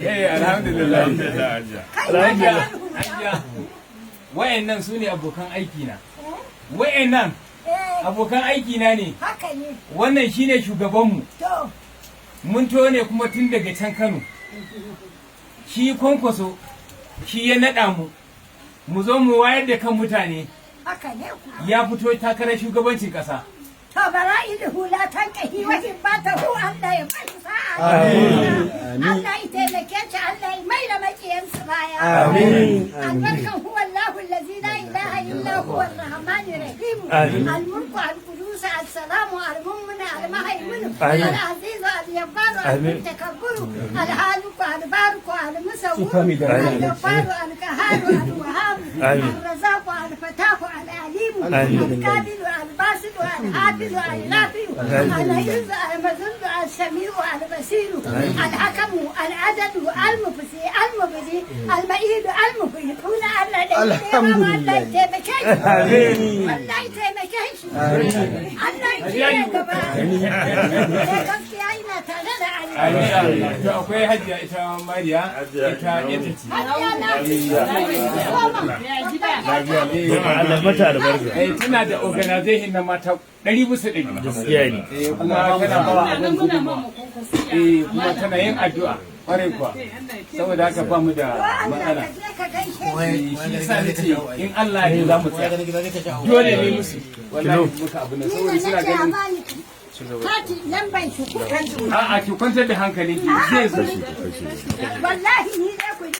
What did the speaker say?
alhamdulillah. Wayannan su ne abokan aiki na. Wayannan abokan aiki na ne. Haka ne. Wannan shine shugabanmu. To. Mun to ne kuma tun daga can Kano. Shi Kwankwaso shi ya naɗa mu zo mu wayar da kan mutane. Haka ne. Ya fito takarar shugabancin ƙasa. To bara'iluhu la tankahi wa hibbatahu Allah ya bashi sa'a. Allah ya taimake shi, Allah ya mai da makiyansu baya. Albarkan huwa Allahu allazi la ilaha illa huwa ar-rahmanir rahim. Al-mulku al-qudus al-salamu al-mu'min al-muhaymin al-aziz al-jabbar al-mutakabbir al-haliq al-barik al-musawwir al-jabbar al-qahhar al-wahhab al-razzaq al-fatah al-alim al-qadir al-basit al-hafiz al-nafi al-aziz al-mazid al-samiu al-basir al-hakim al-adad al-mufsi al-mubdi al-ba'id al-muhit huna alhamdulillah Allah ya taimake shi Allah ya kiyaye gaba gaskiya ina tare da Allah to akwai hajiya ita Mariya ita ce Allah mata albarka tana da organization na mata 100% gaskiya ne kuma tana ba abin gudunmawa kuma tana yin addu'a kwarai kuwa saboda haka ba mu da matsala shi yasa nace in Allah ya za mu tsaya dole ne musu wallahi muka abu ne saboda suna ganin Kati lamban shi kukan a'a ki kwantar da hankali zai zo wallahi ni da ku